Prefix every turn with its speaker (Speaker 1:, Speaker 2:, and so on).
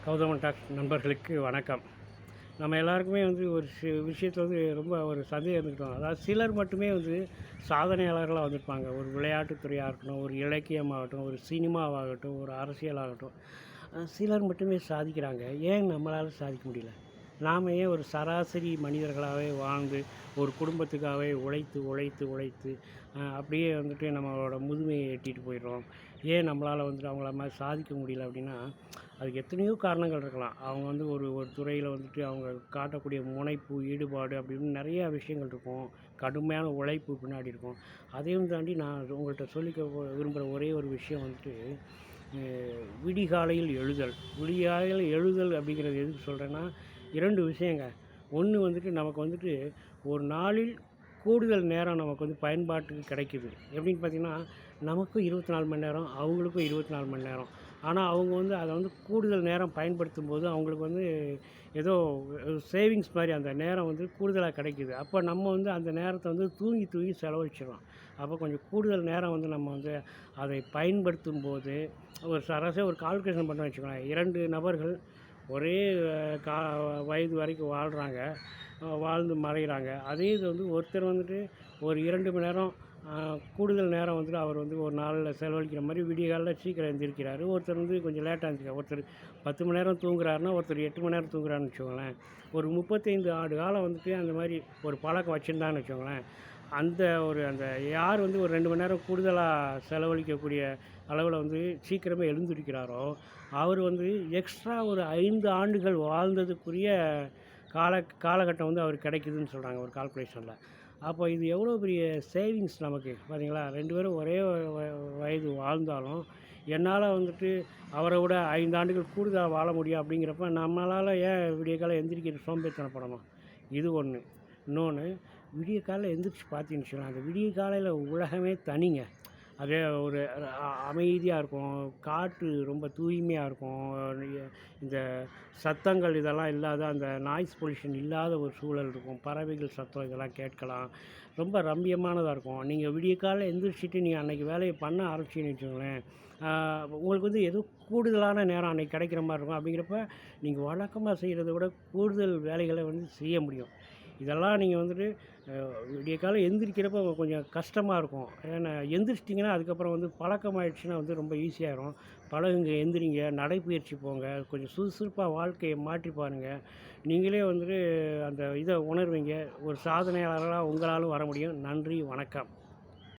Speaker 1: Gowthaman tax நண்பர்களுக்கு வணக்கம். நம்ம எல்லாருக்குமே ஒரு விஷயத்தில் ரொம்ப ஒரு சந்தேகம் இருந்துக்கிட்டோம். அதாவது சிலர் மட்டுமே சாதனையாளர்களாக வந்திருப்பாங்க. ஒரு விளையாட்டுத்துறையாக இருக்கட்டும், ஒரு இலக்கியமாகட்டும், ஒரு சினிமாவாகட்டும், ஒரு அரசியலாகட்டும். சிலர் மட்டுமே சாதிக்கிறாங்க. ஏன் நம்மளால் சாதிக்க முடியல? நாம் ஏன் ஒரு சராசரி மனிதர்களாகவே வாழ்ந்து ஒரு குடும்பத்துக்காகவே உழைத்து உழைத்து உழைத்து அப்படியே நம்மளோட முதுமையை எட்டிட்டு போயிடுறோம்? ஏன் நம்மளால் அவங்கள மாதிரி சாதிக்க முடியல அப்படின்னா, அதுக்கு எத்தனையோ காரணங்கள் இருக்கலாம். அவங்க ஒரு ஒரு துறையில் அவங்க காட்டக்கூடிய முனைப்பு, ஈடுபாடு அப்படின்னு நிறையா விஷயங்கள் இருக்கும். கடுமையான உழைப்பு பின்னாடி இருக்கும். அதையும் தாண்டி நான் உங்கள்கிட்ட சொல்லிக்க விரும்புகிற ஒரே ஒரு விஷயம் விடிகாலையில் எழுதல். விடிகாலையில் எழுதல் அப்படிங்கிறது எதுக்கு சொல்கிறேன்னா, 2 விஷயங்க. ஒன்று நமக்கு ஒரு நாளில் கூடுதல் நேரம் நமக்கு பயன்பாட்டுக்கு கிடைக்குது. எப்படின்னு பார்த்தீங்கன்னா, நமக்கும் 24 மணி நேரம், அவங்களுக்கும் 24 மணி நேரம். ஆனால் அவங்க அதை கூடுதல் நேரம் பயன்படுத்தும்போது அவங்களுக்கு ஏதோ சேவிங்ஸ் மாதிரி அந்த நேரம் கூடுதலாக கிடைக்குது. அப்போ நம்ம அந்த நேரத்தை தூங்கி தூங்கி செலவழிச்சிடுறோம். அப்போ கொஞ்சம் கூடுதல் நேரம் நம்ம அதை பயன்படுத்தும்போது ஒரு சராசரி ஒரு கால்குலேஷன் பண்ண வச்சுக்கோங்களேன். 2 நபர்கள் ஒரே கா வயது வரைக்கும் வாழ்கிறாங்க, வாழ்ந்து மறைகிறாங்க. அதே இது ஒருத்தர் ஒரு 2 மணி நேரம் கூடுதல் நேரம் அவர் ஒரு நாளில் செலவழிக்கிற மாதிரி விடிய காலையில் சீக்கிரம் எழுந்திரிக்கிறாரு. ஒருத்தர் கொஞ்சம் லேட்டாக எழுந்திரிக்கிறார். ஒருத்தர் 10 மணி நேரம் தூங்குறாருன்னா, ஒருத்தர் 8 மணி நேரம் தூங்குறாருன்னு வச்சுக்கோங்களேன். ஒரு 35 ஆண்டு காலம் அந்த மாதிரி ஒரு பழக்கம் வச்சுருந்தான்னு வச்சுக்கோங்களேன். அந்த யார் ஒரு 2 மணி நேரம் கூடுதலாக செலவழிக்கக்கூடிய அளவில் சீக்கிரமே எழுந்திருக்கிறாரோ, அவர் எக்ஸ்ட்ரா ஒரு 5 ஆண்டுகள் வாழ்ந்ததுக்குரிய காலகட்டம் அவருக்கு கிடைக்குதுன்னு சொல்கிறாங்க ஒரு கால்குலேஷனில். அப்போ இது எவ்வளோ பெரிய சேவிங்ஸ் நமக்கு பார்த்தீங்களா? 2 பேரும் ஒரே வயது வாழ்ந்தாலும், என்னால் அவரை விட 5 ஆண்டுகள் கூடுதலாக வாழ முடியும் அப்படிங்கிறப்ப, நம்மளால் ஏன் விடிய காலை எந்திரிக்கிற சோம்பேறித்தனப்படணும்? இது ஒன்று. இன்னொன்று, விடிய காலையில் எந்திரிச்சு பார்த்தீங்கன்னு வச்சுக்கோங்களேன், அந்த விடிய காலையில் உலகமே தனிங்க. அதே ஒரு அமைதியாக இருக்கும். காற்று ரொம்ப தூய்மையாக இருக்கும். இந்த சத்தங்கள் இதெல்லாம் இல்லாத அந்த நாய்ஸ் பொல்யூஷன் இல்லாத ஒரு சூழல் இருக்கும். பறவைகள் சத்தம் இதெல்லாம் கேட்கலாம். ரொம்ப ரம்மியமானதாக இருக்கும். நீங்கள் விடிய காலையில் எந்திரிச்சிட்டு நீங்கள் அன்றைக்கி வேலையை பண்ண ஆரம்பிச்சிங்கன்னு வச்சுக்கோங்களேன், உங்களுக்கு ஏதோ கூடுதலான நேரம் அன்றைக்கி கிடைக்கிற மாதிரி இருக்கும். அப்படிங்கிறப்ப நீங்கள் வழக்கமாக செய்கிறத விட கூடுதல் வேலைகளை செய்ய முடியும். இதெல்லாம் நீங்கள் விடிய காலம் எந்திரிக்கிறப்ப கொஞ்சம் கஷ்டமாக இருக்கும். ஏன்னா எந்திரிச்சிட்டிங்கன்னா அதுக்கப்புறம் பழக்கமாயிடுச்சுன்னா ரொம்ப ஈஸியாகிடும். பழகுங்க, எந்திரிங்க, நடைப்பயிற்சி போங்க, கொஞ்சம் சுறுசுறுப்பாக வாழ்க்கையை மாற்றி பாருங்கள். நீங்களே அந்த இதை உணர்வீங்க. ஒரு சாதனையாளராக உங்களாலும் வர முடியும். நன்றி, வணக்கம்.